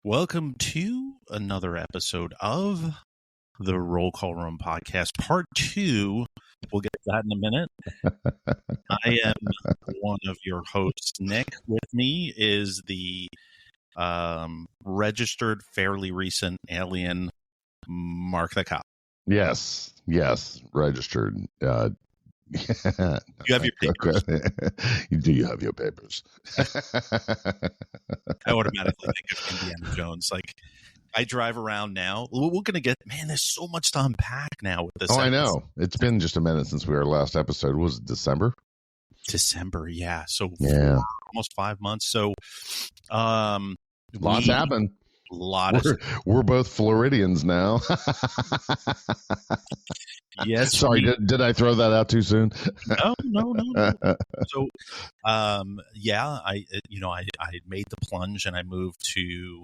Welcome to another episode of the Roll Call Room Podcast, Part 2. We'll get to that in a minute. I am one of your hosts, Nick. With me is the registered, fairly recent alien, Mark the Cop. Yes, registered. You have your papers. Do you have your papers? I automatically think of Indiana Jones. Like, I drive around now. We're going to get, man, there's so much to unpack now with this. Oh, I know. It's been just a minute since our last episode. Was it December? December, yeah. So, almost 5 months. So, lots happened. We're both Floridians now. Yes. Sorry, did I throw that out too soon? No. So, I made the plunge and I moved to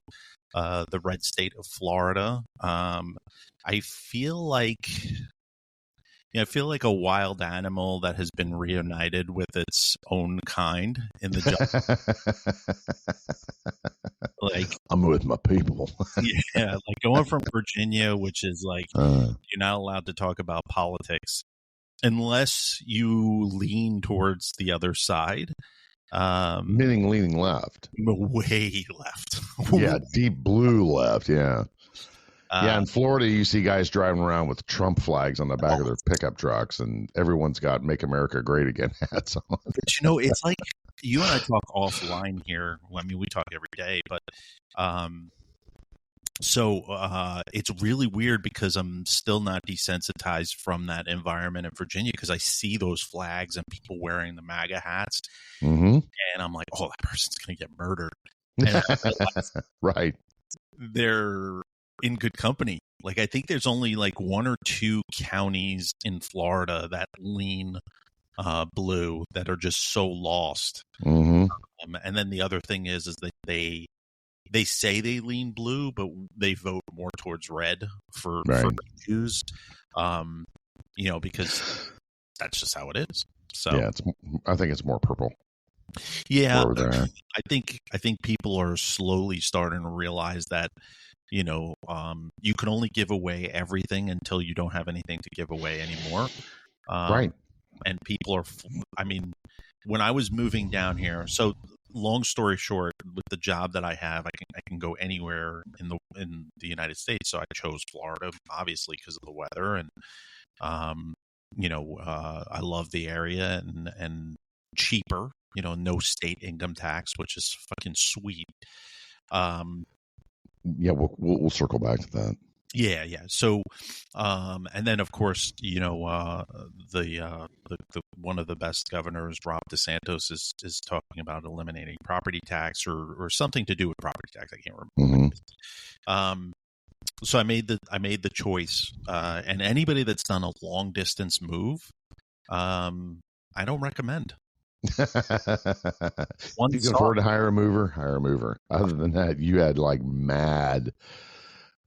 the red state of Florida. I feel like a wild animal that has been reunited with its own kind in the jungle. Like, I'm with my people. Yeah, like going from Virginia, which is like you're not allowed to talk about politics unless you lean towards the other side. Meaning leaning left. Way left. Yeah, deep blue left, yeah. In Florida, you see guys driving around with Trump flags on the back of their pickup trucks, and everyone's got "Make America Great Again" hats on. But it's like you and I talk offline here. I mean, we talk every day, but it's really weird because I'm still not desensitized from that environment in Virginia because I see those flags and people wearing the MAGA hats, and I'm like, oh, that person's going to get murdered. And right. They're in good company. Like, I think there's only like one or two counties in Florida that lean blue that are just so lost. And then the other thing is that they say they lean blue, but they vote more towards red for issues, because that's just how it is. So yeah, I think it's more purple. Yeah, I think people are slowly starting to realize that you can only give away everything until you don't have anything to give away anymore. Right. And people are, when I was moving down here, so long story short, with the job that I have, I can go anywhere in the United States. So I chose Florida, obviously, because of the weather. And, I love the area and cheaper, no state income tax, which is fucking sweet. Yeah, we'll circle back to that. Yeah. So, and then of course, the one of the best governors, Rob DeSantis, is talking about eliminating property tax or something to do with property tax. I can't remember. So I made the choice, and anybody that's done a long distance move, I don't recommend. You can afford to hire a mover. Other than that, you had like mad.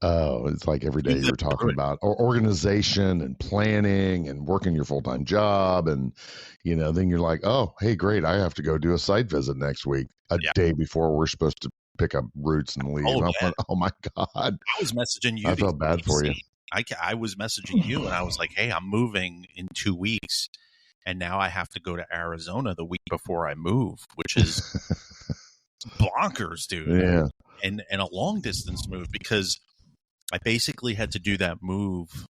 It's like every day you're talking about organization and planning and working your full-time job. And, then you're like, oh, hey, great. I have to go do a site visit next week, a day before we're supposed to pick up roots and leave. Oh my God. I was messaging you. I felt bad for you. I was messaging you and I was like, hey, I'm moving in 2 weeks. And now I have to go to Arizona the week before I move, which is bonkers, dude. Yeah. And a long distance move because I basically had to do that move.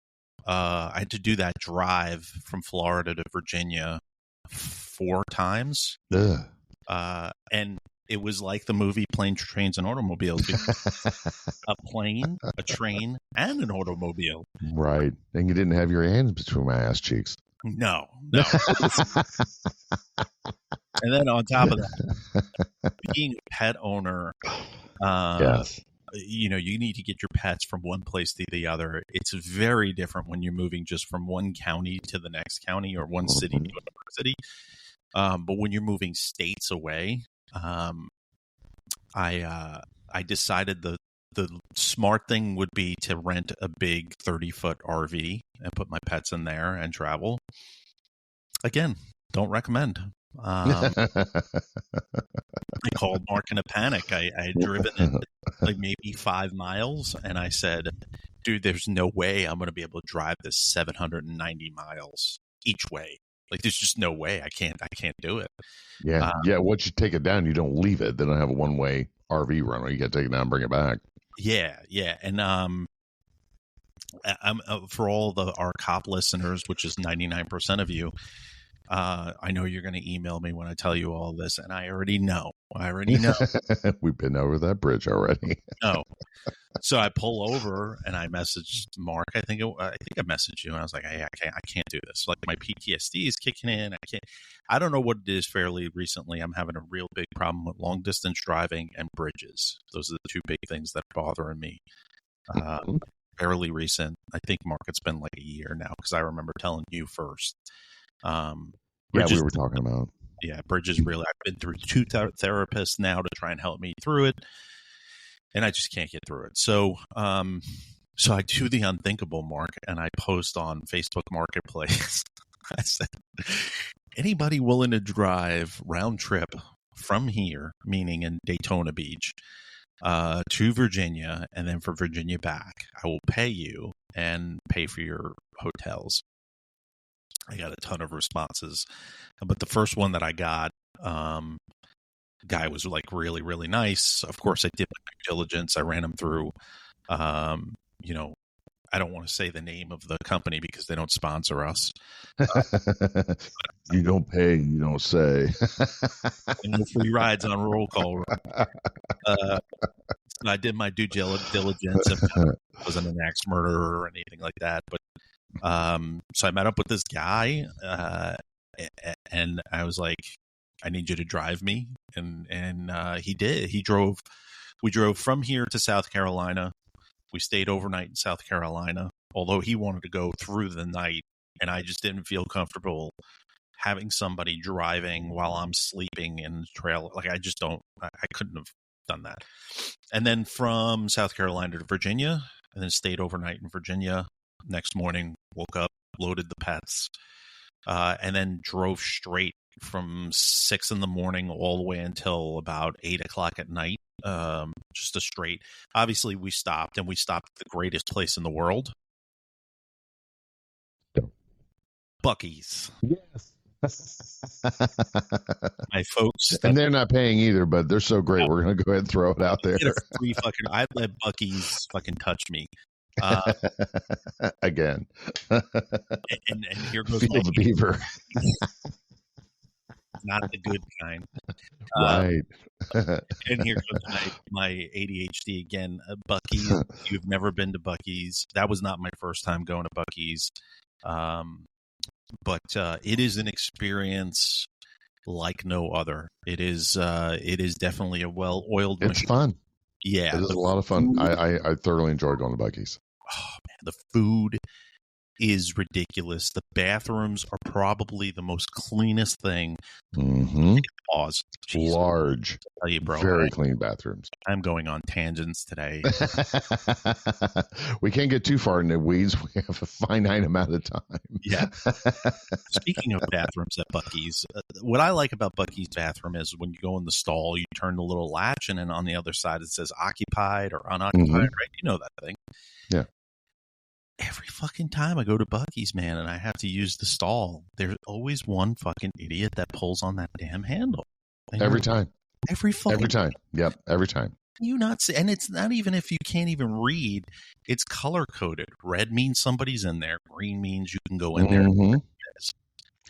I had to do that drive from Florida to Virginia 4 times. And it was like the movie Planes, Trains, and Automobiles. A plane, a train, and an automobile. Right. And you didn't have your hands between my ass cheeks. No. And then on top of that, being a pet owner, yes. You need to get your pets from one place to the other. It's very different when you're moving just from one county to the next county or one city to another city. But when you're moving states away, I decided the smart thing would be to rent a big 30-foot RV and put my pets in there and travel. Again, don't recommend. I called Mark in a panic. I had driven it like maybe 5 miles, and I said, dude, there's no way I'm going to be able to drive this 790 miles each way. Like, there's just no way. I can't do it. Yeah. Once you take it down, you don't leave it. They don't have a one-way RV rental. You got to take it down and bring it back. Yeah. And I'm for all our cop listeners, which is 99% of you, I know you're going to email me when I tell you all this, and I already know. We've been over that bridge already. No. So I pull over and I messaged Mark. I think I messaged you, and I was like, "Hey, I can't do this. Like, my PTSD is kicking in. I can't. I don't know what it is. Fairly recently, I'm having a real big problem with long distance driving and bridges. Those are the two big things that are bothering me. Fairly recent. I think, Mark, it's been like a year now, because I remember telling you first. Bridges, we were talking about. Yeah, bridges. Really, I've been through 2 therapists now to try and help me through it. And I just can't get through it. So I do the unthinkable, Mark, and I post on Facebook Marketplace. I said, anybody willing to drive round trip from here, meaning in Daytona Beach, to Virginia, and then for Virginia back, I will pay you and pay for your hotels. I got a ton of responses. But the first one that I got, guy was like really, really nice. Of course, I did my due diligence. I ran him through, I don't want to say the name of the company because they don't sponsor us. You don't pay, you don't say. No free rides on roll call. So I did my due diligence. If I wasn't an axe murderer or anything like that. But so I met up with this guy, and I was like, I need you to drive me. And he did. We drove from here to South Carolina. We stayed overnight in South Carolina, although he wanted to go through the night, and I just didn't feel comfortable having somebody driving while I'm sleeping in the trailer. Like, I couldn't have done that. And then from South Carolina to Virginia, and then stayed overnight in Virginia. Next morning, woke up, loaded the pets, and then drove straight from 6 a.m. all the way until about 8 o'clock at night. Just a straight. Obviously, we stopped at the greatest place in the world, Buc-ee's. Yes. My folks, and they're not paying either, but they're so great. We're going to go ahead and throw it out there. I let Buc-ee's fucking touch me. Again. and here goes the beaver. Not the good kind. Right. And here goes my ADHD again. Buc-ee's. You've never been to Buc-ee's. That was not my first time going to Buc-ee's. But it is an experience like no other. It is definitely a well-oiled machine. It's fun. Yeah. It is a lot of fun. I thoroughly enjoy going to Buc-ee's. Oh, man, the food is ridiculous. The bathrooms are probably the most cleanest thing. Mm-hmm. Pause. Large. Tell you, bro, very clean bathrooms. I'm going on tangents today. We can't get too far in the weeds. We have a finite amount of time. Yeah. Speaking of bathrooms at Buc-ee's, what I like about Buc-ee's bathroom is when you go in the stall, you turn the little latch, and then on the other side it says occupied or unoccupied, right? You know that thing. Yeah. Every fucking time I go to Buc-ee's, man, and I have to use the stall, there's always one fucking idiot that pulls on that damn handle. Every time. Every time. Yep. Every time. You not see, and it's not even if you can't even read. It's color coded. Red means somebody's in there. Green means you can go in there.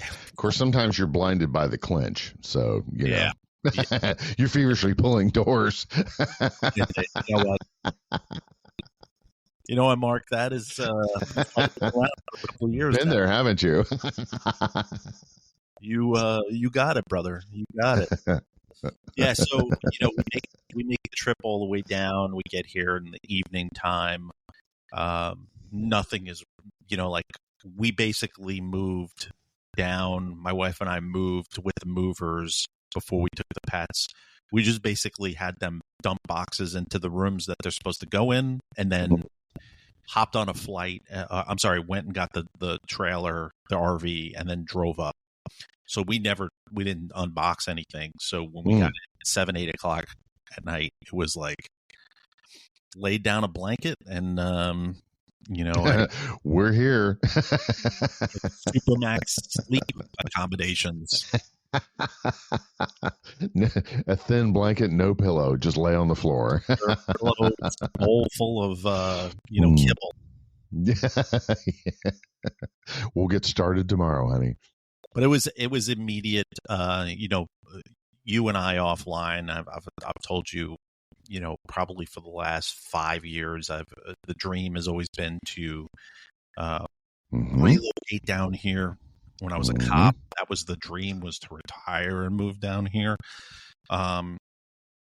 Of course, sometimes you're blinded by the clench, so you know. You're feverishly pulling doors. You know what, Mark? That is around a couple of years. Been there, haven't you? You got it, brother. You got it. Yeah. So we make the trip all the way down. We get here in the evening time. Nothing is, like we basically moved down. My wife and I moved with the movers before we took the pets. We just basically had them dump boxes into the rooms that they're supposed to go in, and then hopped on a flight. Went and got the trailer, the RV, and then drove up. So we didn't unbox anything. So when we got 7, 8 o'clock at night, it was like laid down a blanket and, we're here. Supermax sleep accommodations. A thin blanket, no pillow, just lay on the floor. Pillows, bowl full of, kibble. Yeah. We'll get started tomorrow, honey. But it was immediate. You and I offline. I've told you, probably for the last 5 years, the dream has always been to relocate down here. When I was a cop, that was the dream, was to retire and move down here. And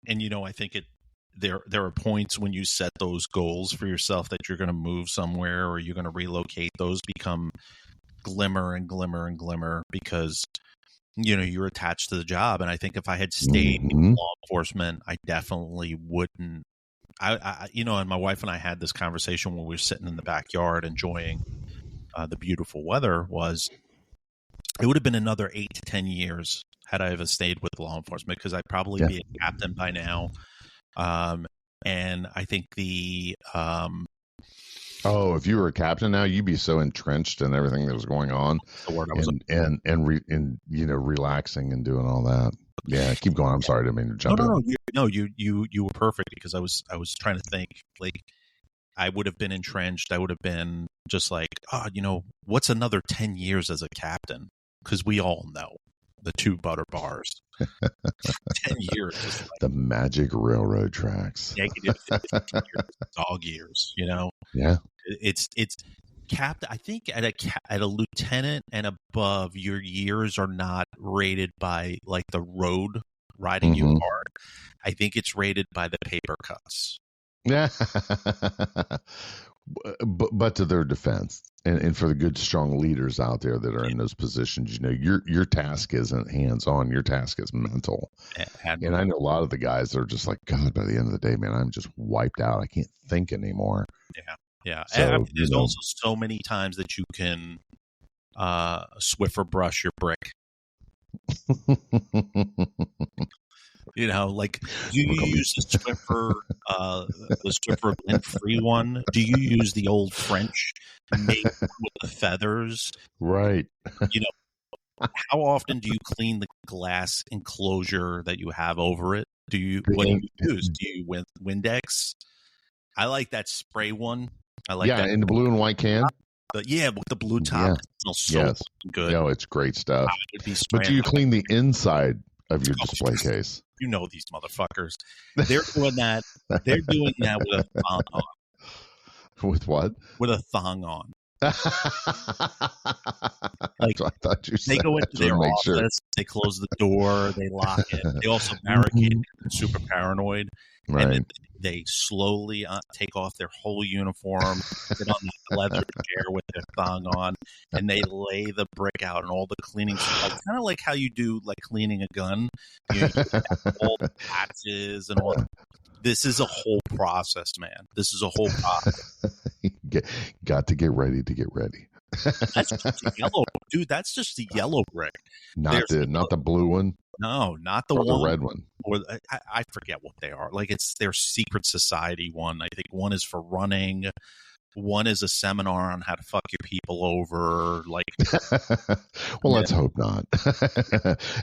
I think there are points when you set those goals for yourself that you're going to move somewhere or you're going to relocate. Those become glimmer and glimmer and glimmer because you're attached to the job. And I think if I had stayed in law enforcement, I definitely wouldn't. And my wife and I had this conversation when we were sitting in the backyard enjoying the beautiful weather. It would have been another 8 to 10 years had I ever stayed with law enforcement, because I'd probably be a captain by now. And I think if you were a captain now, you'd be so entrenched in everything that was going on, and relaxing and doing all that. Yeah, keep going. I'm sorry, I didn't mean to jump in. No, you were perfect, because I was trying to think, like, I would have been entrenched. I would have been just like, what's another 10 years as a captain? Because we all know the 2 butter bars. 10 years. Like the magic railroad tracks. Negative 15 years, dog years, Yeah. It's captain. I think at a lieutenant and above, your years are not rated by like the road riding you hard. I think it's rated by the paper cuts. Yeah. But to their defense, and for the good, strong leaders out there that are in those positions, your task isn't hands-on. Your task is mental. And I know a lot of the guys that are just like, God, by the end of the day, man, I'm just wiped out. I can't think anymore. Yeah. So, there's also so many times that you can Swiffer brush your brick. Like, do you use the Swiffer lint-free one? Do you use the old French made with the feathers? Right. How often do you clean the glass enclosure that you have over it? What do you use? Do you Windex? I like that spray one. I like that in the blue and white can. With the blue top. It smells so good. It's great stuff. But do you clean the inside of your display case? These motherfuckers. They're doing that. They're doing that with a thong on. With what? With a thong on. Like, I thought you said. They go into their office. They close the door. They lock it. They also barricade it. Super paranoid. Right. And then they slowly take off their whole uniform, sit on the leather chair with their thong on, and they lay the brick out and all the cleaning supplies. Kind of like how you do like cleaning a gun. You have all the patches and all. This is a whole process, man. This is a whole process. Got to get ready to get ready. That's just the yellow, dude. That's just the yellow brick. Not the blue one. No, not the or one. The red one. Or I forget what they are. Like, it's their secret society one. I think one is for running. One is a seminar on how to fuck your people over. Like, well, let's hope not.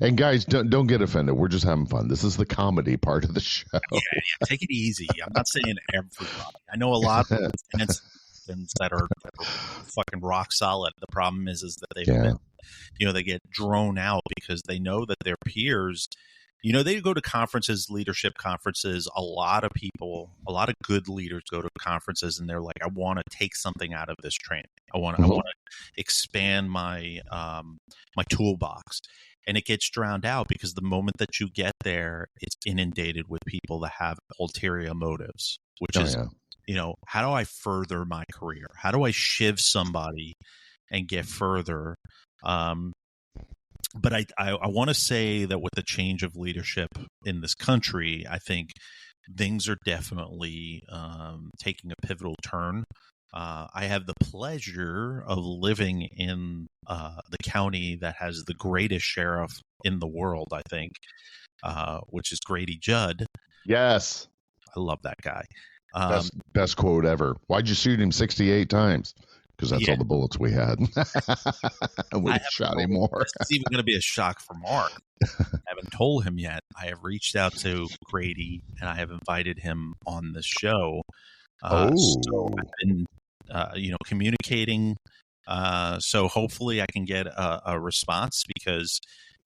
And guys, don't get offended. We're just having fun. This is the comedy part of the show. Yeah, take it easy. I'm not saying everybody. I know a lot of lieutenants that are fucking rock solid. The problem is that they've been, they get drawn out because they know that their peers, they go to conferences, leadership conferences. A lot of people, a lot of good leaders go to conferences and they're like, I want to take something out of this training. I want to expand my my toolbox. And it gets drowned out because the moment that you get there, it's inundated with people that have ulterior motives, which is, how do I further my career? How do I shiv somebody and get further? But I want to say that with the change of leadership in this country, I think things are definitely taking a pivotal turn. I have the pleasure of living in the county that has the greatest sheriff in the world, I think. which is Grady Judd. Yes. I love that guy. Best quote ever. Why'd you shoot him 68 times? Because that's Yeah. all the bullets we had. And we shot him more. This is even going to be a shock for Mark. I haven't told him yet. I have reached out to Grady and I have invited him on the show. So I've been, communicating. So hopefully I can get a response, because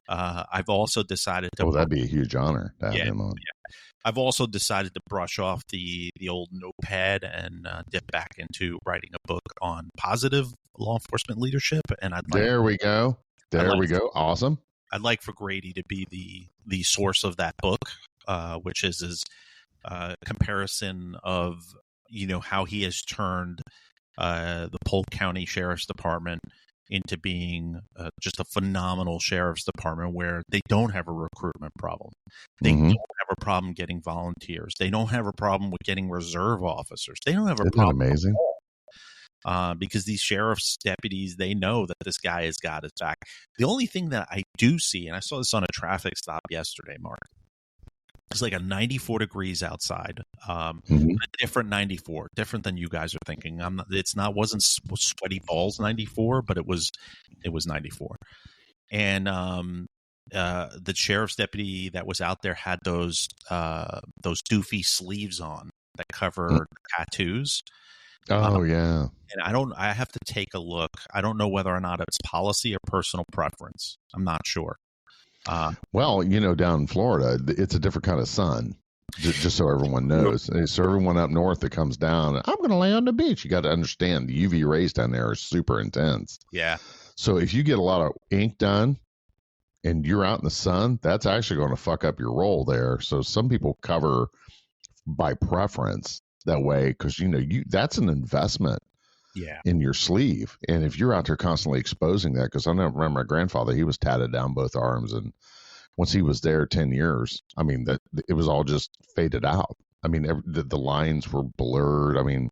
I've also decided to. Oh, that'd be a huge honor to have him on. Yeah. I've also decided to brush off the old notepad and dip back into writing a book on positive law enforcement leadership. And There we go. Awesome. I'd like for Grady to be the source of that book, which is his comparison of how he has turned the Polk County Sheriff's Department into being just a phenomenal sheriff's department where they don't have a recruitment problem. They don't have a problem getting volunteers. They don't have a problem with getting reserve officers. They don't have a problem. Amazing. Because these sheriff's deputies, they know that this guy has got his back. The only thing that I do see, and I saw this on a traffic stop yesterday, Mark, it's like a 94 degrees outside. A different 94, different than you guys are thinking. Wasn't sweaty balls 94, but it was 94. And the sheriff's deputy that was out there had those doofy sleeves on that cover tattoos. Oh yeah. And I have to take a look. I don't know whether or not it's policy or personal preference. I'm not sure. Well, down in Florida, it's a different kind of sun, just so everyone knows. So everyone up north that comes down, I'm going to lay on the beach. You got to understand the UV rays down there are super intense. Yeah. So if you get a lot of ink done and you're out in the sun, that's actually going to fuck up your roll there. So some people cover by preference that way, because that's an investment. Yeah. In your sleeve. And if you're out there constantly exposing that, because I remember my grandfather, he was tatted down both arms, and once he was there 10 years, I mean, that it was all just faded out. I mean, the lines were blurred. I mean,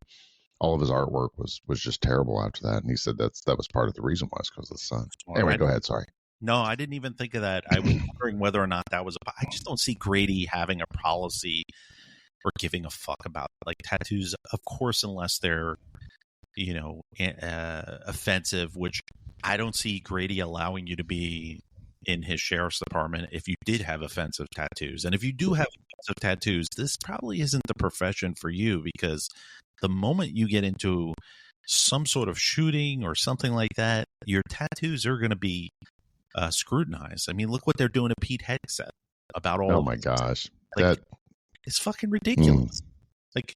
all of his artwork was just terrible after that. And he said that was part of the reason why, it's because of the sun. Anyway, go ahead. Sorry. No, I didn't even think of that. I was wondering whether or not that was I just don't see Grady having a policy or giving a fuck about like tattoos, of course, unless they're offensive, which I don't see Grady allowing you to be in his sheriff's department if you did have offensive tattoos. And if you do have offensive tattoos, this probably isn't the profession for you, because the moment you get into some sort of shooting or something like that, your tattoos are going to be scrutinized. I mean, look what they're doing to Pete Hegseth about all. Oh my gosh. It's fucking ridiculous. Like,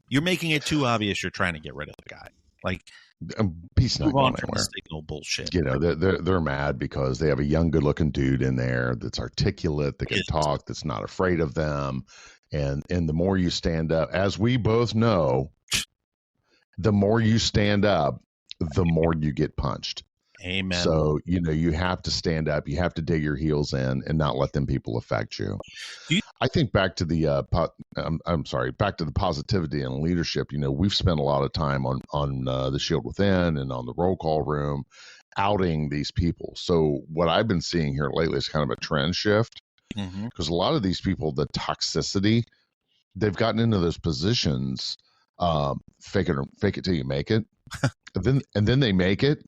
you're making it too obvious you're trying to get rid of the guy. Like, he's not going anywhere. Signal bullshit. They're mad because they have a young, good-looking dude in there that's articulate, that can talk, that's not afraid of them, and the more you stand up, as we both know, the more you stand up, the more you get punched. Amen. So you have to stand up. You have to dig your heels in and not let them people affect you. I think back to the back to the positivity and leadership. We've spent a lot of time on the Shield Within and on the roll call room, outing these people. So what I've been seeing here lately is kind of a trend shift, because a lot of these people, the toxicity, they've gotten into those positions. Fake it till you make it, and then they make it.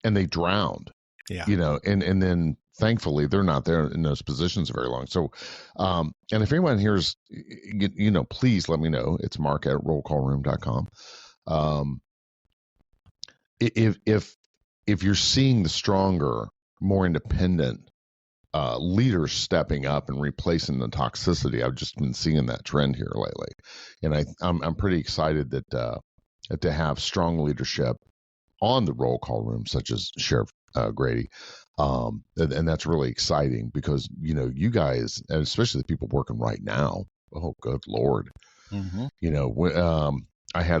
And they drowned, and then thankfully they're not there in those positions very long. So, and if anyone here's, please let me know. It's mark@rollcallroom.com. If you're seeing the stronger, more independent leaders stepping up and replacing the toxicity, I've just been seeing that trend here lately, and I'm pretty excited that to have strong leadership on the roll call room, such as Sheriff Grady. And that's really exciting, because, you guys, and especially the people working right now, oh, good Lord. I had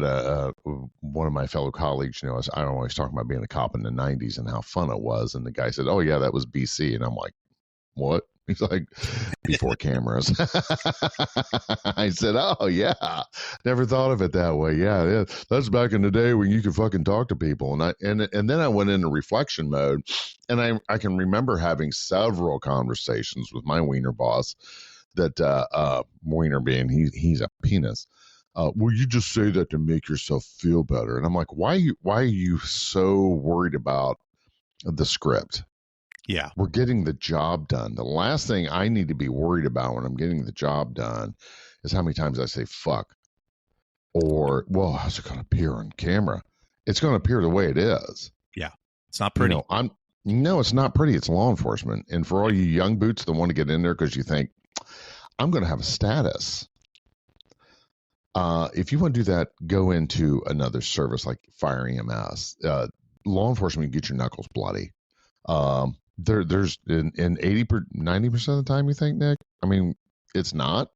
one of my fellow colleagues, I always talk about being a cop in the 90s and how fun it was. And the guy said, oh yeah, that was BC. And I'm like, what? He's like, before cameras. I said, oh, yeah. Never thought of it that way. Yeah. That's back in the day when you could fucking talk to people. And then I went into reflection mode, and I can remember having several conversations with my wiener boss that, wiener being, he's a penis. Well, you just say that to make yourself feel better. And I'm like, why are you so worried about the script? Yeah. We're getting the job done. The last thing I need to be worried about when I'm getting the job done is how many times I say fuck. Or, well, how's it going to appear on camera? It's going to appear the way it is. Yeah. It's not pretty. No, it's not pretty. It's law enforcement. And for all you young boots that want to get in there because you think, I'm going to have a status. If you want to do that, go into another service like fire EMS. Law enforcement, get your knuckles bloody. There's in 90% of the time, you think, Nick? I mean, it's not.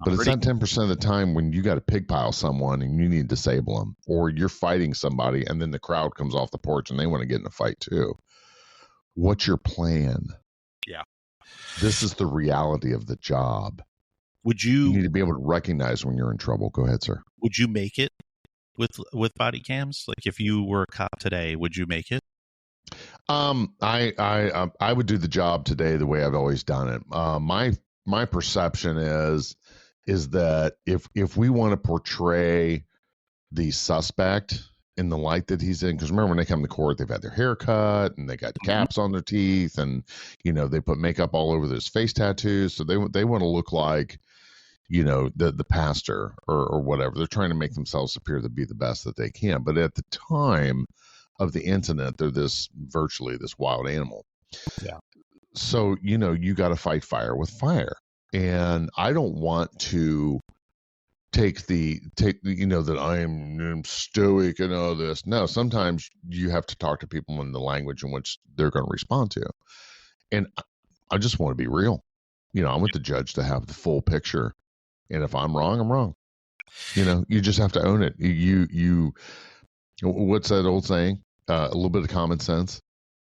But it's not 10% of the time when you got to pig pile someone and you need to disable them, or you're fighting somebody and then the crowd comes off the porch and they want to get in a fight too. What's your plan? Yeah. This is the reality of the job. You need to be able to recognize when you're in trouble. Go ahead, sir. Would you make it with body cams? Like if you were a cop today, would you make it? I would do the job today the way I've always done it. My perception is that if we want to portray the suspect in the light that he's in, because remember when they come to court, they've had their hair cut and they got caps on their teeth, and they put makeup all over their face tattoos, so they want to look like the pastor or whatever. They're trying to make themselves appear to be the best that they can, but at the time of the incident, they're virtually this wild animal. Yeah. So, you got to fight fire with fire. And I don't want to take that I'm stoic and all this. No, sometimes you have to talk to people in the language in which they're going to respond to. And I just want to be real. I want the judge to have the full picture. And if I'm wrong, I'm wrong. You just have to own it. You what's that old saying? A little bit of common sense,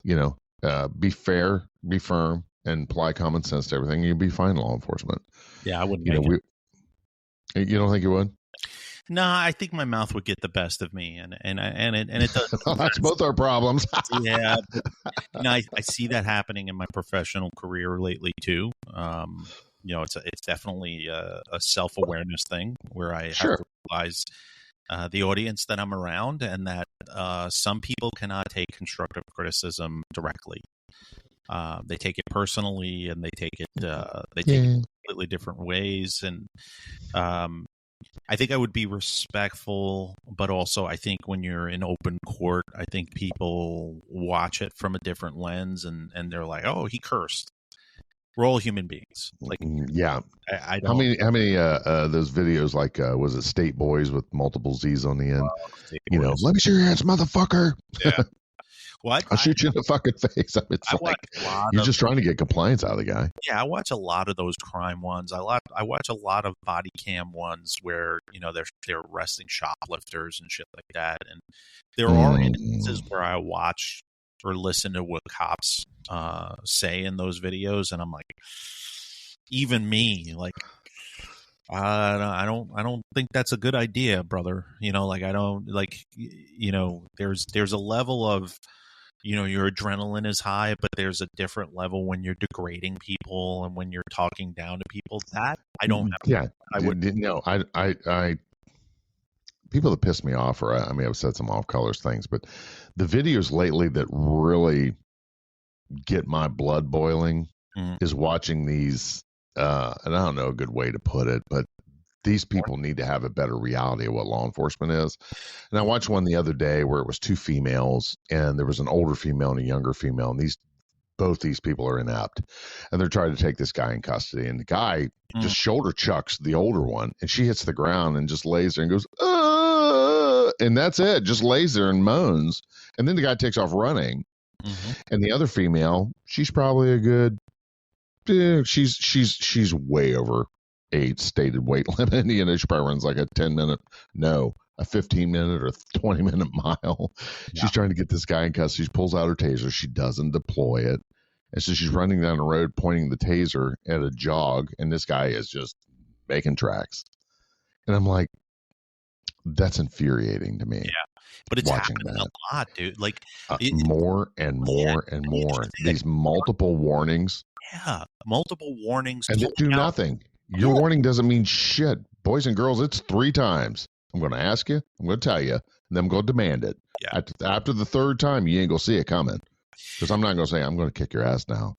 be fair, be firm, and apply common sense to everything. You'll be fine, law enforcement. Yeah, I wouldn't. You don't think you would? No, I think my mouth would get the best of me, and it does. That's both our problems. Yeah, I see that happening in my professional career lately too. It's definitely a self-awareness thing where I have to realize the audience that I'm around, and that some people cannot take constructive criticism directly. They take it personally, and they take it completely different ways. And I think I would be respectful, but also I think when you're in open court, I think people watch it from a different lens, and they're like, "Oh, he cursed." We're all human beings. Like, yeah. I don't. How many those videos, like was it State Boys with multiple Z's on the end? Let me see your hands, motherfucker. Yeah. Well, I'll shoot you in the fucking face. It's like you're just trying to get compliance out of the guy. Yeah, I watch a lot of those crime ones. I watch a lot of body cam ones where they're arresting shoplifters and shit like that. And there are instances where I watch or listen to what cops say in those videos, and I'm like, even me, like, I don't think that's a good idea, brother. I don't like, there's a level of, your adrenaline is high, but there's a different level when you're degrading people and when you're talking down to people. That I don't have. Yeah, I wouldn't know. I people that piss me off, or I've said some off colors things, but the videos lately that really get my blood boiling is watching these, and I don't know a good way to put it, but these people need to have a better reality of what law enforcement is. And I watched one the other day where it was two females, and there was an older female and a younger female, and both these people are inept, and they're trying to take this guy in custody, and the guy just shoulder chucks the older one, and she hits the ground and just lays there and goes, and that's it, just lays there and moans, and then the guy takes off running. And the other female, she's probably a good, she's way over age stated weight limit. She probably runs like a 10-minute, a 15-minute or 20-minute mile. She's trying to get this guy in custody. She pulls out her taser. She doesn't deploy it. And so she's running down the road, pointing the taser at a jog, and this guy is just making tracks. And I'm like, that's infuriating to me. Yeah, but it's watching happening that a lot, dude. Like more and more and more. These multiple warnings. Yeah, multiple warnings, and they do nothing. Your warning doesn't mean shit, boys and girls. It's 3 times. I'm going to ask you. I'm going to tell you, and then I'm going to demand it. Yeah. After the 3rd time, you ain't going to see it coming, because I'm not going to say I'm going to kick your ass now.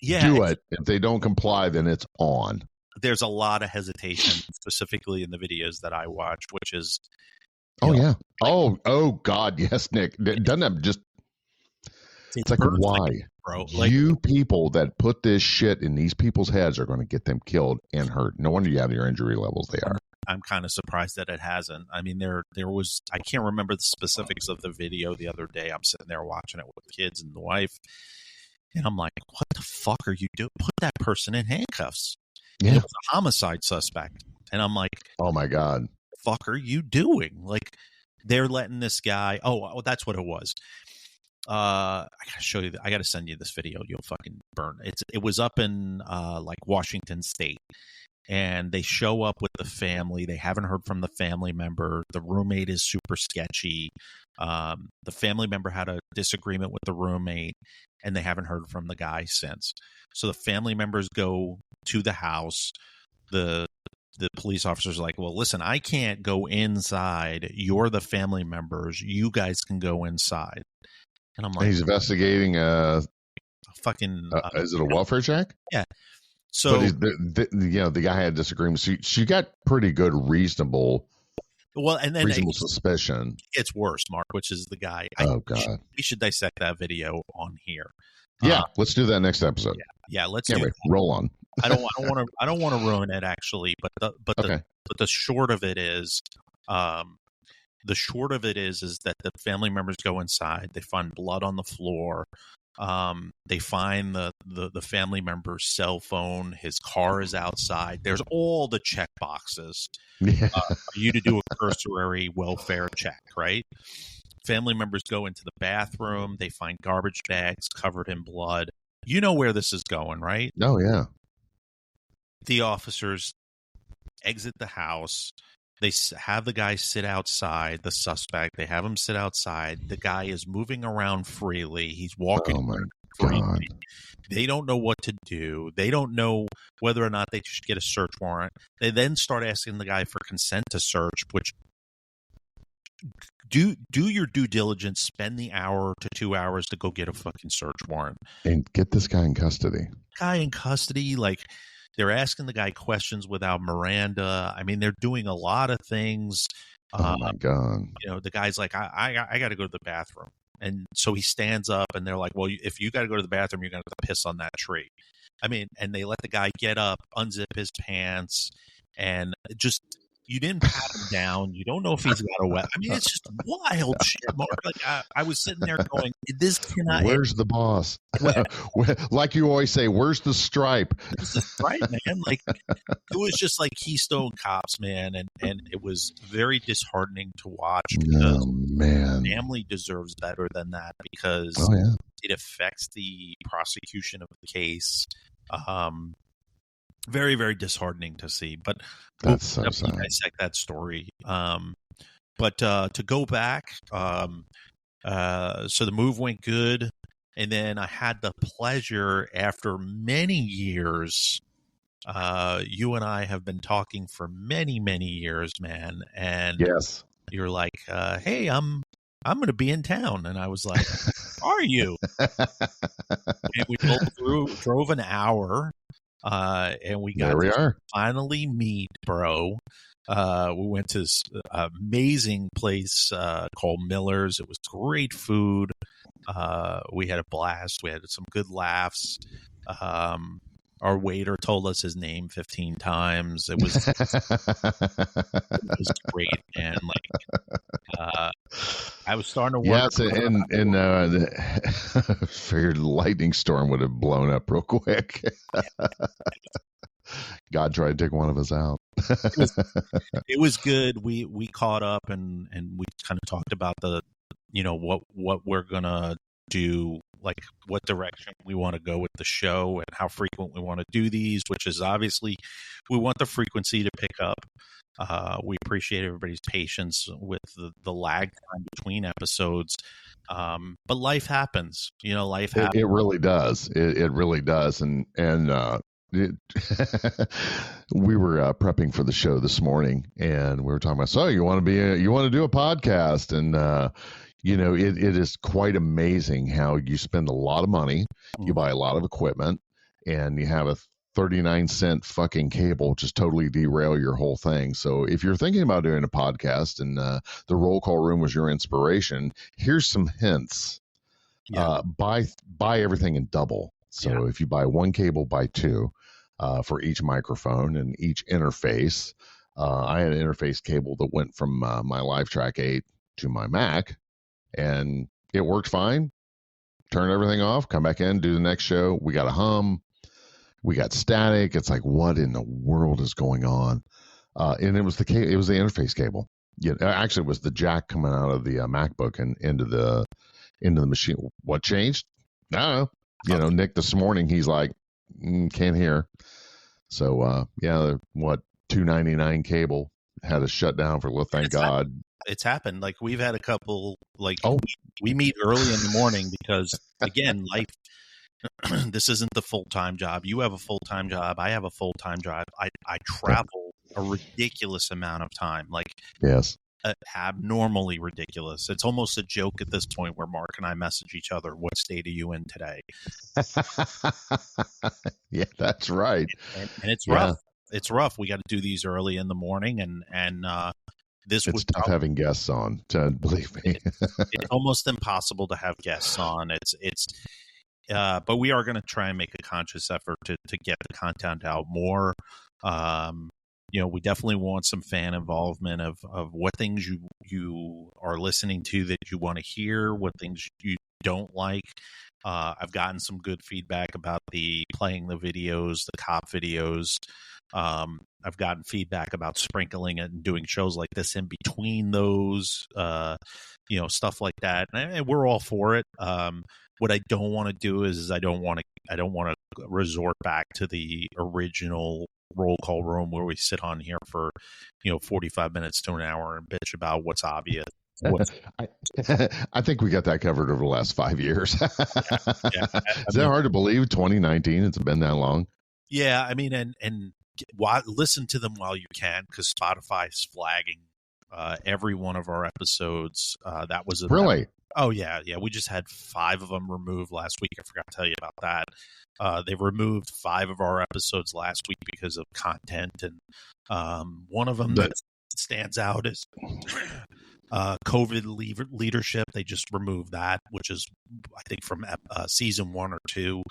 Yeah, do it. If they don't comply, then it's on. There's a lot of hesitation, specifically in the videos that I watch, which is. Yeah. Oh God, yes, Nick. Doesn't that just? It's like, why, bro? You people that put this shit in these people's heads are going to get them killed and hurt. No wonder you have your injury levels. They are. I'm kind of surprised that it hasn't. I mean, there was. I can't remember the specifics of the video the other day. I'm sitting there watching it with the kids and the wife, and I'm like, "What the fuck are you doing? Put that person in handcuffs." Yeah. It was a homicide suspect, and I'm like, "Oh my God, fuck are you doing?" Like, they're letting this guy. Oh, that's what it was. I gotta show you. I gotta send you this video. You'll fucking burn. It was up in like Washington State, and they show up with the family. They haven't heard from the family member. The roommate is super sketchy. The family member had a disagreement with the roommate, and they haven't heard from the guy since. So the family members go to the house. The police officers are like, well, listen, I can't go inside. You're the family members. You guys can go inside. And I'm like, he's investigating a fucking. Is it a welfare check? Yeah. So, but the guy had disagreements. She got pretty good, reasonable. Well, and then reasonable suspicion. It's worse, Mark, which is the guy. Oh God, we should dissect that video on here. Yeah, let's do that next episode. Yeah, let's roll on. I don't want to ruin it actually, but the short of it is, is that the family members go inside. They find blood on the floor. They find the family member's cell phone. His car is outside. There's all the check boxes for you to do a cursory welfare check, right? Family members go into the bathroom. They find garbage bags covered in blood. You know where this is going, right? Oh, yeah. The officers exit the house. They have the guy sit outside, the suspect. They have him sit outside. The guy is moving around freely. He's walking freely. God. They don't know what to do. They don't know whether or not they should get a search warrant. They then start asking the guy for consent to search, which do your due diligence. Spend the hour to 2 hours to go get a fucking search warrant. And get this guy in custody. Like, they're asking the guy questions without Miranda. I mean, they're doing a lot of things. Oh my God! The guy's like, I got to go to the bathroom, and so he stands up, and they're like, well, if you got to go to the bathroom, you're going to piss on that tree. I mean, and they let the guy get up, unzip his pants, and just. You didn't pat him down. You don't know if he's got a wet. I mean, it's just wild shit, Mark. Like I was sitting there going, "This cannot." Where's the boss? Like you always say, "Where's the stripe?" Where's the stripe, man? Like it was just like Keystone Cops, man, and it was very disheartening to watch. Because man, family deserves better than that because it affects the prosecution of the case. Very, very disheartening to see, but that's so sad. Dissect that story. But to go back, so the move went good, and then I had the pleasure after many years. You and I have been talking for many, many years, man. And yes, you're like, "Hey, I'm going to be in town," and I was like, "Are you?" And we both drove an hour. And we got to finally meet, bro. We went to this amazing place called Miller's. It was great food. We had a blast. We had some good laughs. Our waiter told us his name 15 times. It was great, man. Like, I was starting to work. Yes, and figured the lightning storm would have blown up real quick. God tried to take one of us out. It was good. We caught up and we kind of talked about what we're gonna do like what direction we want to go with the show and how frequent we want to do these, which is obviously we want the frequency to pick up. We appreciate everybody's patience with the lag time between episodes. But life happens, life happens. It really does. It really does. And we were prepping for the show this morning, and we were talking about, so you want to do a podcast, and it is quite amazing how you spend a lot of money, you buy a lot of equipment, and you have a 39-cent fucking cable just totally derail your whole thing. So if you're thinking about doing a podcast and the Roll Call Room was your inspiration, here's some hints. Buy everything in double. So if you buy one cable, buy two for each microphone and each interface. I had an interface cable that went from my LiveTrack 8 to my Mac, and it worked fine. Turn everything off, come back in, do the next show. We got a hum. We got static. It's like, what in the world is going on? And it was the interface cable. Actually, it was the jack coming out of the MacBook and into the machine. What changed? I don't know. Nick this morning, he's like, can't hear. So $2.99 cable had to shut down for thank God. It's happened. Like we've had a couple. We meet early in the morning because again, life. This isn't the full-time job. You have a full-time job. I have a full-time job. I travel a ridiculous amount of time. Yes. Abnormally ridiculous. It's almost a joke at this point where Mark and I message each other, what state are you in today? Yeah, that's right. And it's rough. It's rough. We got to do these early in the morning, and it's tough having guests on, believe me. It's almost impossible to have guests on. But we are going to try and make a conscious effort to get the content out more. We definitely want some fan involvement of what things you are listening to that you want to hear, what things you don't like. I've gotten some good feedback about playing the videos, the cop videos. I've gotten feedback about sprinkling it and doing shows like this in between those, stuff like that. And we're all for it. What I don't want to do is I don't want to resort back to the original Roll Call Room where we sit on here for 45 minutes to an hour and bitch about what's obvious. I think we got that covered over the last 5 years. Is that hard to believe? 2019, it's been that long. Yeah, I mean, and listen to them while you can, because Spotify's flagging every one of our episodes. That was really. Oh, yeah. We just had 5 of them removed last week. I forgot to tell you about that. They removed 5 of our episodes last week because of content. And one of them that stands out is COVID leadership. They just removed that, which is, I think, from season 1 or 2.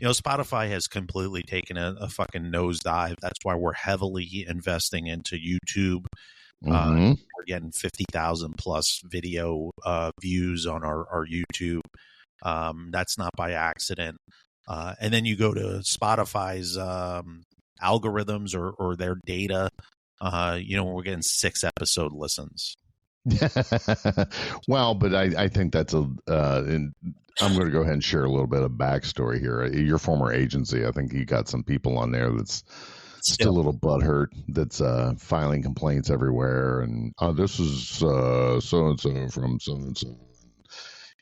Spotify has completely taken a fucking nosedive. That's why we're heavily investing into YouTube. We're getting 50,000 plus video views on our YouTube. That's not by accident. And then you go to Spotify's algorithms or their data. We're getting 6 episode listens. Well, but I think that's I'm going to go ahead and share a little bit of backstory here. Your former agency, I think you got some people on there that's still a little butthurt, that's filing complaints everywhere, and this is so-and-so from so-and-so.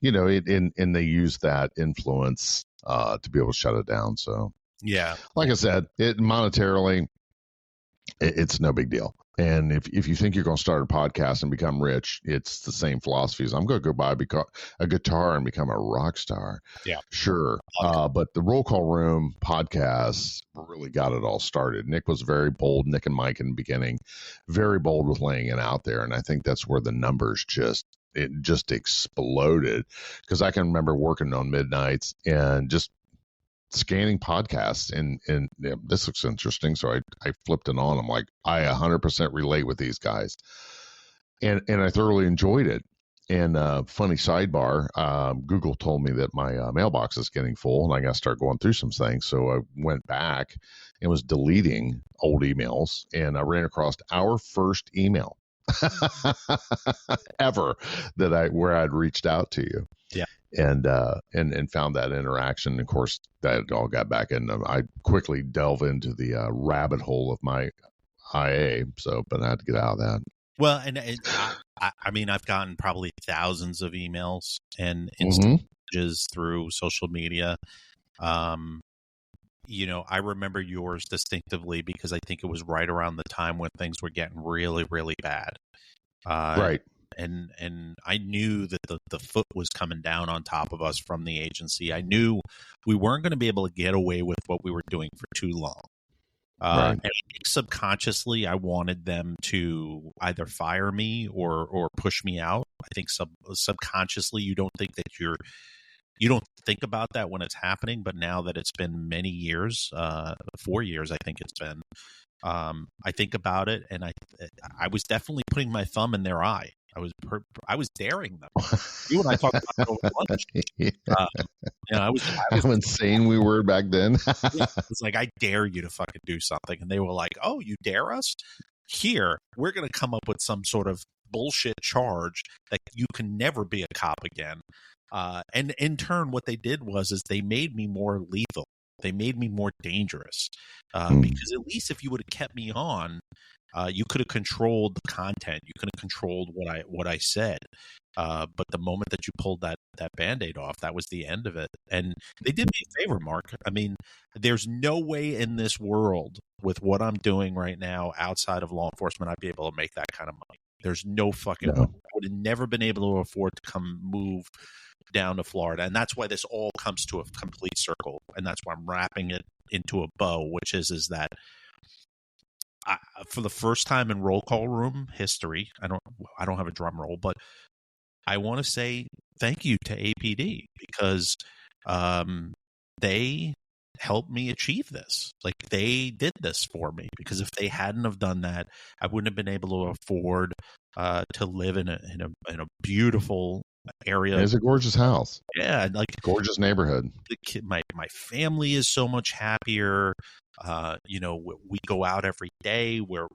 And they use that influence to be able to shut it down. So, yeah, like I said, monetarily, it's no big deal. And if you think you're going to start a podcast and become rich, it's the same philosophy as I'm going to go buy a guitar and become a rock star. Yeah, sure. But the Roll Call Room podcast really got it all started. Nick was very bold. Nick and Mike in the beginning, very bold with laying it out there. And I think that's where the numbers just exploded, because I can remember working on midnights and just scanning podcasts and this looks interesting. So I flipped it on. I'm like, I 100% relate with these guys. And I thoroughly enjoyed it. And funny sidebar, Google told me that my mailbox is getting full and I got to start going through some things. So I went back and was deleting old emails, and I ran across our first email ever where I'd reached out to you. Yeah. and found that interaction. Of course, that all got back in. I quickly delve into the rabbit hole of my IA. So, but I had to get out of that. Well, and I mean, I've gotten probably thousands of emails and messages through social media. I remember yours distinctively because I think it was right around the time when things were getting really, really bad. Right. And I knew that the foot was coming down on top of us from the agency. I knew we weren't going to be able to get away with what we were doing for too long. Right. And subconsciously, I wanted them to either fire me or push me out. I think subconsciously, you don't think about that when it's happening. But now that it's been many years, 4 years, I think it's been, I think about it, and I was definitely putting my thumb in their eye. I was daring them. You and I talked about it over lunch. I was how insane we were back then. It's like, I dare you to fucking do something, and they were like, "Oh, you dare us? Here, we're going to come up with some sort of bullshit charge that you can never be a cop again." And in turn, what they did was they made me more lethal. They made me more dangerous because at least if you would have kept me on, you could have controlled the content. You could have controlled what I said. But the moment that you pulled that Band-Aid off, that was the end of it. And they did me a favor, Mark. I mean, there's no way in this world with what I'm doing right now outside of law enforcement I'd be able to make that kind of money. There's no fucking way. I would have never been able to afford to move down to Florida. And that's why this all comes to a complete circle. And that's why I'm wrapping it into a bow, which is that for the first time in roll call room history, I don't have a drum roll, but I want to say thank you to APD because they helped me achieve this. Like, they did this for me, because if they hadn't have done that, I wouldn't have been able to afford to live in a beautiful area. It's a gorgeous house. Yeah, like gorgeous neighborhood. My family is so much happier. We go out every day. We're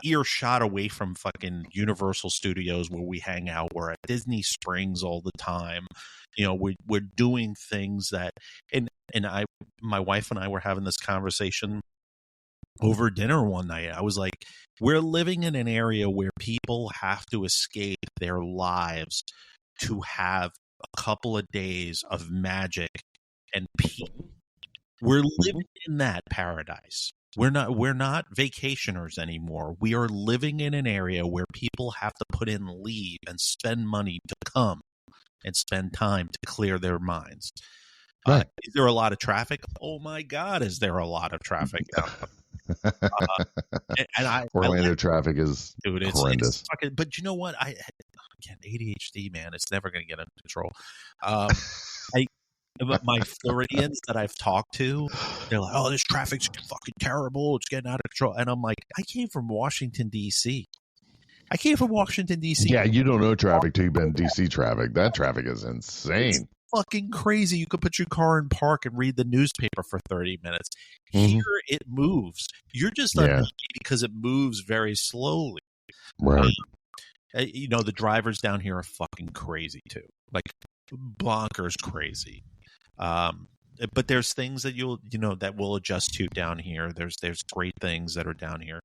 earshot away from fucking Universal Studios where we hang out. We're at Disney Springs all the time. We're doing things that, and my wife and I were having this conversation over dinner one night. I was like, we're living in an area where people have to escape their lives to have a couple of days of magic and peace. We're living in that paradise. We're not vacationers anymore. We are living in an area where people have to put in leave and spend money to come and spend time to clear their minds. Right. Is there a lot of traffic? Oh my God, is there a lot of traffic? Orlando traffic is horrendous. But you know what? Again, ADHD, man, it's never going to get under control. My Floridians that I've talked to, they're like, "Oh, this traffic's fucking terrible. It's getting out of control." And I'm like, I came from Washington, D.C. Yeah, you don't know traffic till you've been D.C. traffic. That traffic is insane. It's fucking crazy. You could put your car in park and read the newspaper for 30 minutes. Here, it moves. You're just unlucky because it moves very slowly. Right. The drivers down here are fucking crazy too. Like, bonkers crazy. But there's things that that we'll adjust to down here. There's great things that are down here.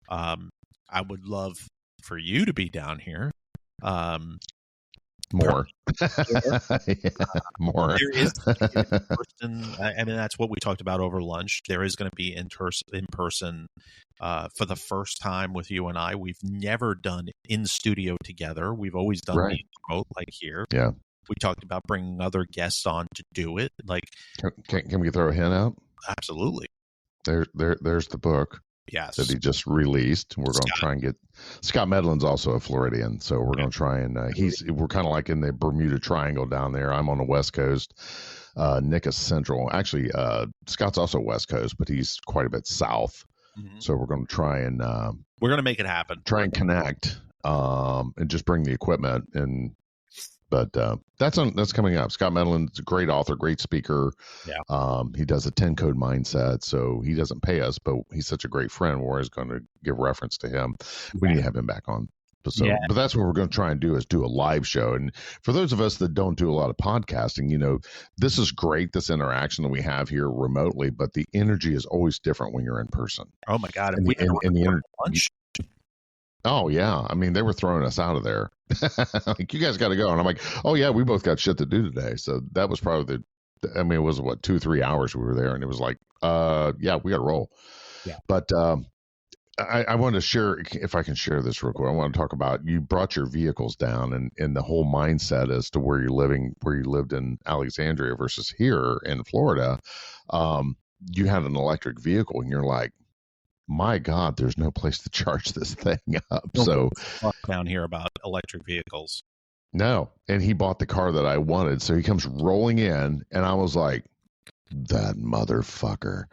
I would love for you to be down here. More. More. There is in person. I mean, that's what we talked about over lunch. There is going to be in person for the first time with you and I. We've never done in studio together. We've always done remote, like here. Yeah. We talked about bringing other guests on to do it. Like, can we throw a hint out? Absolutely. There's the book. Yes. That he just released. We're going to try and get Scott Medlin's also a Floridian, so we're going to try and we're kind of like in the Bermuda Triangle down there. I'm on the West Coast. Nick is Central. Actually, Scott's also West Coast, but he's quite a bit south. Mm-hmm. So we're going to try and we're going to make it happen. Try and connect and just bring the equipment and. But that's coming up. Scott Medlin's a great author, great speaker. Yeah. He does a 10 code mindset, so he doesn't pay us, but he's such a great friend. We're always going to give reference to him. We need to have him back on. So, but that's what we're going to try and do is do a live show. And for those of us that don't do a lot of podcasting, this is great, this interaction that we have here remotely, but the energy is always different when you're in person. Oh my God. And the lunch. Oh yeah. I mean, they were throwing us out of there. Like, you guys got to go. And I'm like, oh yeah, we both got shit to do today. So that was probably it was 2-3 hours we were there. And it was like, yeah, we got to roll. Yeah. But, I want to share, if I can share this real quick. I want to talk about, you brought your vehicles down and the whole mindset as to where you lived in Alexandria versus here in Florida. You had an electric vehicle and you're like, my God, there's no place to charge this thing up. So down here about electric vehicles. No. And he bought the car that I wanted. So he comes rolling in and I was like, that motherfucker.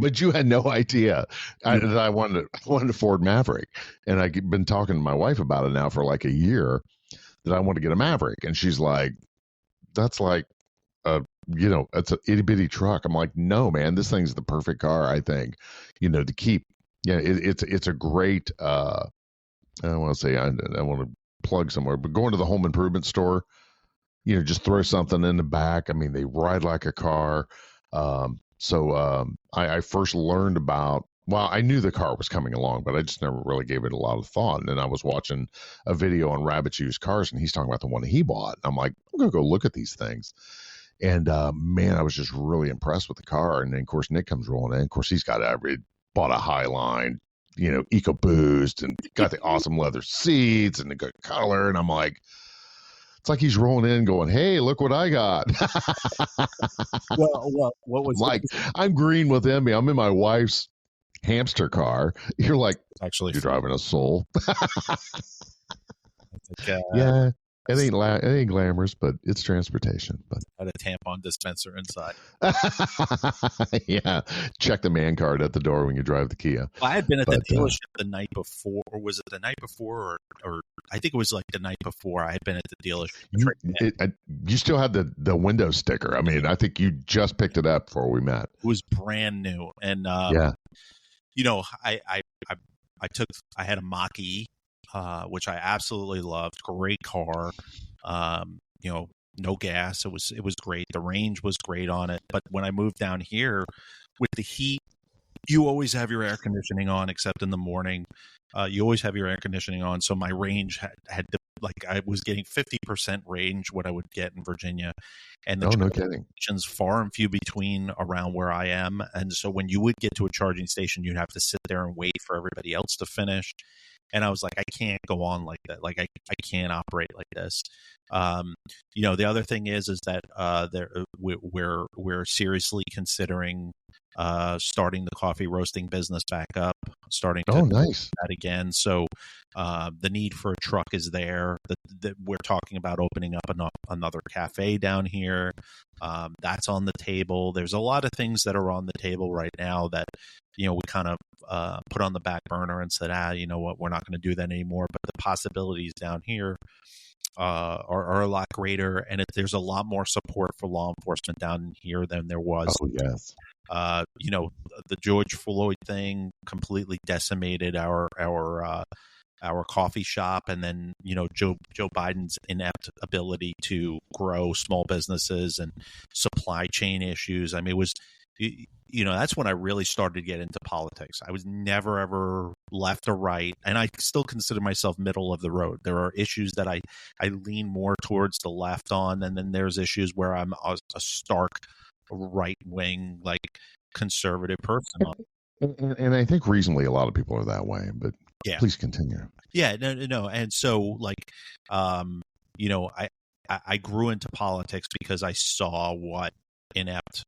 But you had no idea that I wanted a Ford Maverick. And I've been talking to my wife about it now for like a year, that I want to get a Maverick. And she's like, that's like, it's an itty bitty truck. I'm like, no, man, this thing's the perfect car, I think, to keep. Yeah, it's a great, I don't want to say, I want to plug somewhere, but going to the home improvement store, just throw something in the back. I mean, they ride like a car. I first learned about, well, I knew the car was coming along, but I just never really gave it a lot of thought. And then I was watching a video on Rabbit's Used Cars, and he's talking about the one he bought. I'm like, I'm going to go look at these things. And man, I was just really impressed with the car. And then, of course, Nick comes rolling in. Of course, he's got bought a Highline, EcoBoost, and got the awesome leather seats and the good color. And I'm like, it's like he's rolling in going, hey, look what I got. Well, what was like, I'm green with envy. I'm in my wife's hamster car. You're like, actually, you're driving a Soul. Yeah. It ain't glamorous, but it's transportation. But had a tampon dispenser inside. Yeah, check the man card at the door when you drive the Kia. Well, I had been at the dealership the night before, or was it the night before, or I think it was like the night before. I had been at the dealership. You still had the window sticker. I mean, I think you just picked it up before we met. It was brand new, and yeah, I had a Mach-E. Which I absolutely loved. Great car. No gas. It was great. The range was great on it. But when I moved down here with the heat, you always have your air conditioning on, except in the morning. You always have your air conditioning on. So my range had to, like, I was getting 50% range what I would get in Virginia. And the no kidding. stations far and few between around where I am. And so when you would get to a charging station, you'd have to sit there and wait for everybody else to finish. And I was like, I can't go on like that. Like, I can't operate like this. The other thing is that we're seriously considering starting the coffee roasting business back up, starting to nice. do that again. So the need for a truck is there. We're talking about opening up another cafe down here. That's on the table. There's a lot of things that are on the table right now that, we kind of put on the back burner and said, you know what, we're not going to do that anymore. But the possibilities down here are a lot greater, and there's a lot more support for law enforcement down here than there was. Oh, yes. The George Floyd thing completely decimated our coffee shop, and then Joe Biden's inept ability to grow small businesses and supply chain issues. I mean, it was that's when I really started to get into politics. I was never ever left or right, and I still consider myself middle of the road. There are issues that I lean more towards the left on, and then there's issues where I'm a stark right wing, like, conservative person. And I think reasonably a lot of people are that way, but yeah. Please continue. Yeah, no. And so, like, I grew into politics because I saw what inept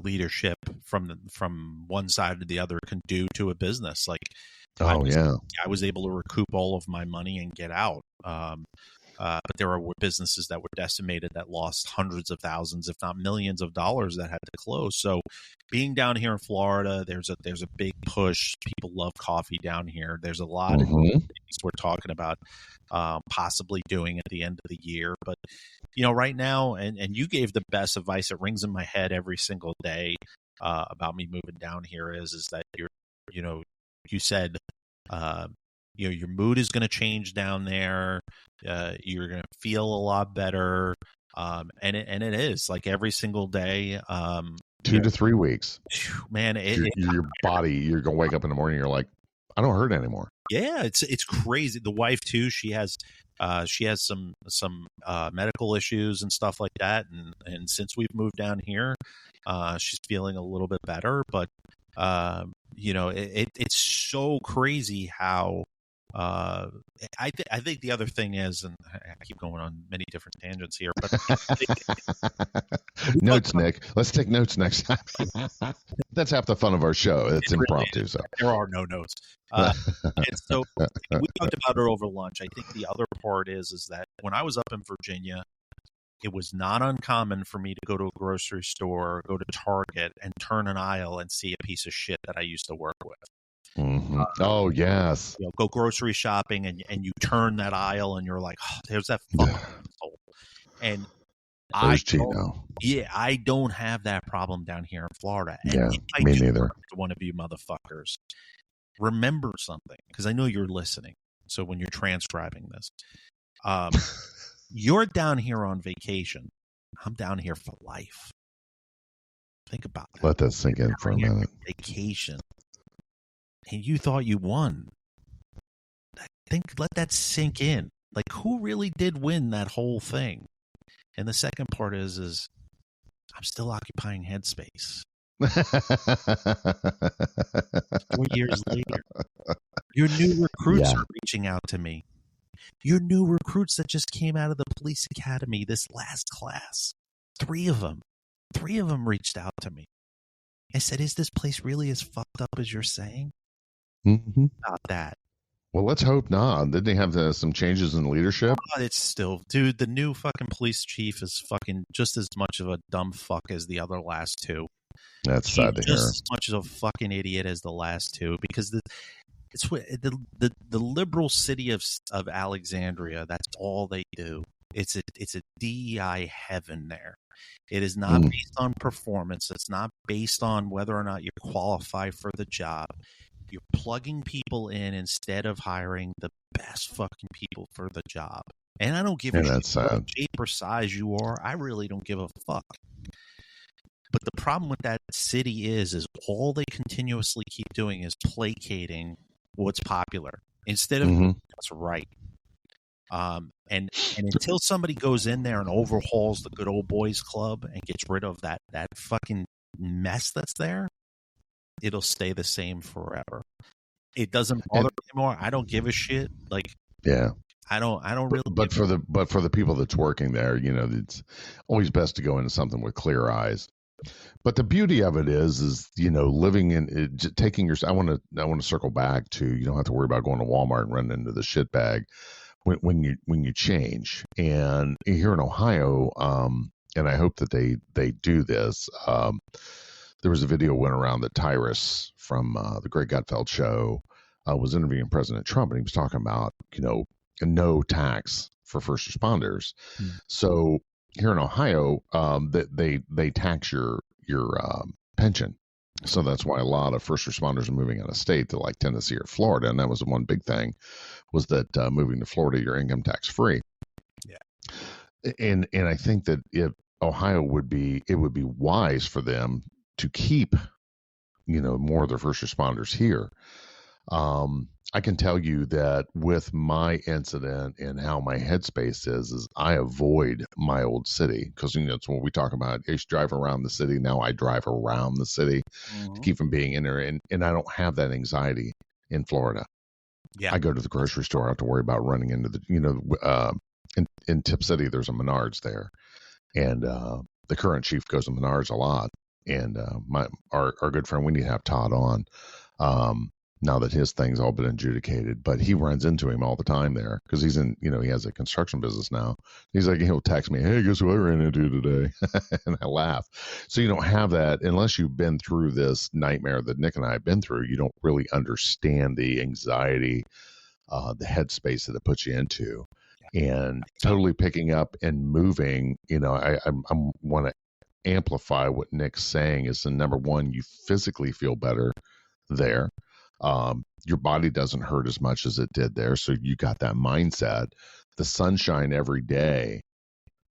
leadership from one side to the other can do to a business. Like, I was able to recoup all of my money and get out. But there were businesses that were decimated, that lost hundreds of thousands, if not millions of dollars, that had to close. So being down here in Florida, there's a big push. People love coffee down here. There's a lot of things we're talking about possibly doing at the end of the year. But, right now, and you gave the best advice. It rings in my head every single day about me moving down here is that you said, your mood is going to change down there. You're going to feel a lot better. And it is like every single day. 2 to 3 weeks, man, your body, you're going to wake up in the morning. You're like, I don't hurt anymore. Yeah, it's crazy. The wife too. She has some medical issues and stuff like that. And since we've moved down here, she's feeling a little bit better. But it's so crazy how. I think the other thing is, and I keep going on many different tangents here, but notes, Nick. Let's take notes next time. That's half the fun of our show. It's impromptu, really so there are no notes. And so we talked about it over lunch. I think the other part is that when I was up in Virginia, it was not uncommon for me to go to a grocery store, go to Target, and turn an aisle and see a piece of shit that I used to work with. Mm-hmm. Oh, yes. Go grocery shopping and you turn that aisle and you're like, oh, there's that fucking asshole. And I don't have that problem down here in Florida. And yeah, me neither. One of you motherfuckers, remember something, because I know you're listening. So when you're transcribing this, you're down here on vacation. I'm down here for life. Think about that. Let that sink in for a minute. Vacation. And you thought you won. Let that sink in. Like, who really did win that whole thing? And the second part is I'm still occupying headspace. 4 years later, your new recruits are reaching out to me. Your new recruits that just came out of the police academy this last class, 3 of them reached out to me. I said, is this place really as fucked up as you're saying? Mm-hmm. About that. Well, let's hope not. Didn't they have some changes in leadership? Oh, it's still, dude, the new fucking police chief is fucking just as much of a dumb fuck as the other last 2. That's sad to hear. Just as much of a fucking idiot as the last 2, because the liberal city of Alexandria, that's all they do. It's a DEI heaven there. It is not based on performance. It's not based on whether or not you qualify for the job. You're plugging people in instead of hiring the best fucking people for the job. And I don't give a shit what shape or size you are. I really don't give a fuck. But the problem with that city is all they continuously keep doing is placating what's popular instead of what's right. And until somebody goes in there and overhauls the good old boys club and gets rid of that fucking mess that's there, it'll stay the same forever. It doesn't bother me anymore. I don't give a shit. Like, yeah, I don't really. But for the people that's working there, it's always best to go into something with clear eyes. But the beauty of it is living in it, taking your. I want to circle back to, you don't have to worry about going to Walmart and running into the shit bag when you change. And here in Ohio, and I hope that they do this. There was a video went around that Tyrus from the Greg Gutfeld show was interviewing President Trump, and he was talking about no tax for first responders. So here in Ohio, they tax your pension. So that's why a lot of first responders are moving out of state to like Tennessee or Florida, and that was the one big thing, was that moving to Florida, you're income tax free. Yeah, and I think that if Ohio would be wise for them to keep, more of their first responders here. I can tell you that with my incident and how my headspace is I avoid my old city, because it's when we talk about I used to drive around the city. Now I drive around the city to keep from being in there, and I don't have that anxiety in Florida. Yeah, I go to the grocery store. I don't have to worry about running into the in Tip City. There's a Menards there, and the current chief goes to Menards a lot. And our good friend, we need to have Todd on now that his thing's all been adjudicated. But he runs into him all the time there because he's in, he has a construction business now. He's like, he'll text me, hey, guess who I ran into today? And I laugh. So you don't have that unless you've been through this nightmare that Nick and I have been through. You don't really understand the anxiety, the headspace that it puts you into. And totally picking up and moving, I want to amplify what Nick's saying is the number one, you physically feel better there. Your body doesn't hurt as much as it did there. So you got that mindset. The sunshine every day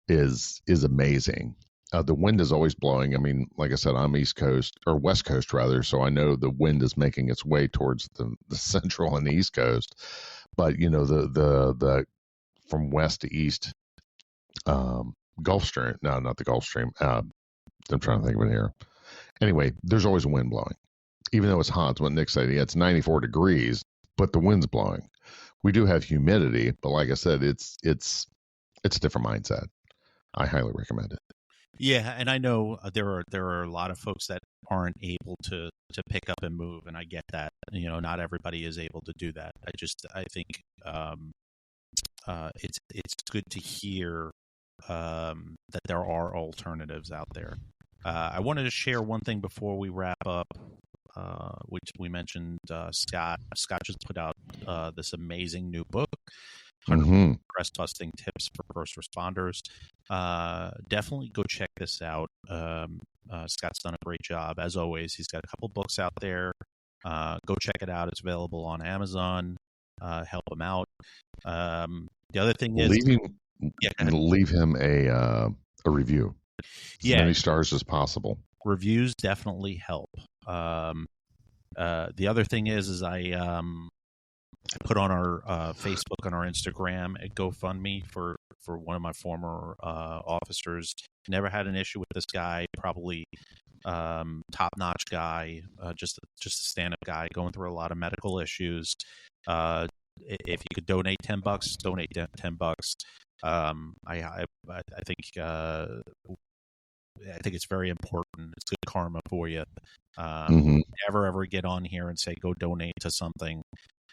is amazing. The wind is always blowing. I mean, like I said, I'm East Coast or West Coast rather, so I know the wind is making its way towards the Central and the East Coast. But you know, the from west to east, Gulf Stream. No, not the Gulf Stream. I'm trying to think of it here. Anyway, there's always a wind blowing, even though it's hot. It's what Nick said. Yeah, it's 94 degrees, but the wind's blowing. We do have humidity, but like I said, it's a different mindset. I highly recommend it. Yeah, and I know there are a lot of folks that aren't able to pick up and move, and I get that. You know, not everybody is able to do that. I think it's good to hear that there are alternatives out there. I wanted to share one thing before we wrap up, which we mentioned. Scott just put out this amazing new book. 100 stress busting tips for first responders. Definitely go check this out. Scott's done a great job as always. He's got a couple books out there. Go check it out. It's available on Amazon. Help him out. The other thing is leave him a review. As many stars as possible. Reviews definitely help. The other thing is I put on our Facebook and our Instagram a GoFundMe for one of my former officers. Never had an issue with this guy. Probably top-notch guy, just a stand-up guy going through a lot of medical issues. If you could donate $10, donate $10. I think it's very important. It's good karma for you. Never get on here and say go donate to something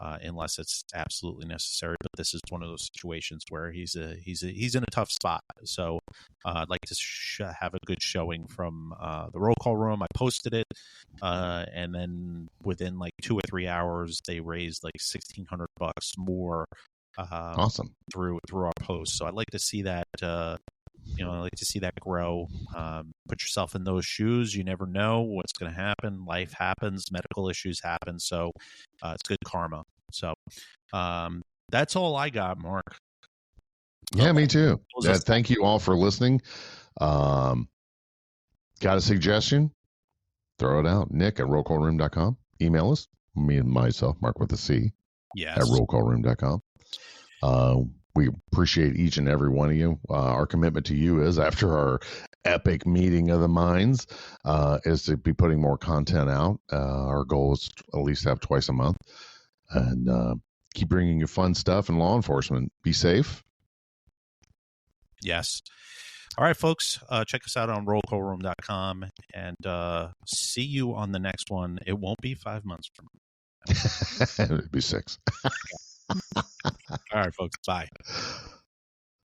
unless it's absolutely necessary. But this is one of those situations where he's in a tough spot. So I'd like to have a good showing from the roll call room. I posted it, and then within like 2 or 3 hours, they raised like $1,600 more. Awesome through our post. So I'd like to see that. I'd like to see that grow. Put yourself in those shoes. You never know what's going to happen. Life happens. Medical issues happen. So it's good karma. So that's all I got, Mark. Yeah, me too. Thank you all for listening. Got a suggestion? Throw it out. Nick at rollcallroom.com. Email us. Me and myself, Mark with a C. Yes. At rollcallroom.com. We appreciate each and every one of you. Our commitment to you is, after our epic meeting of the minds, is to be putting more content out. Our goal is to at least have twice a month, and keep bringing you fun stuff and law enforcement. Be safe. Yes. All right, folks, check us out on rollcallroom.com, and see you on the next one. It won't be 5 months from now. It'll be 6. All right, folks. Bye.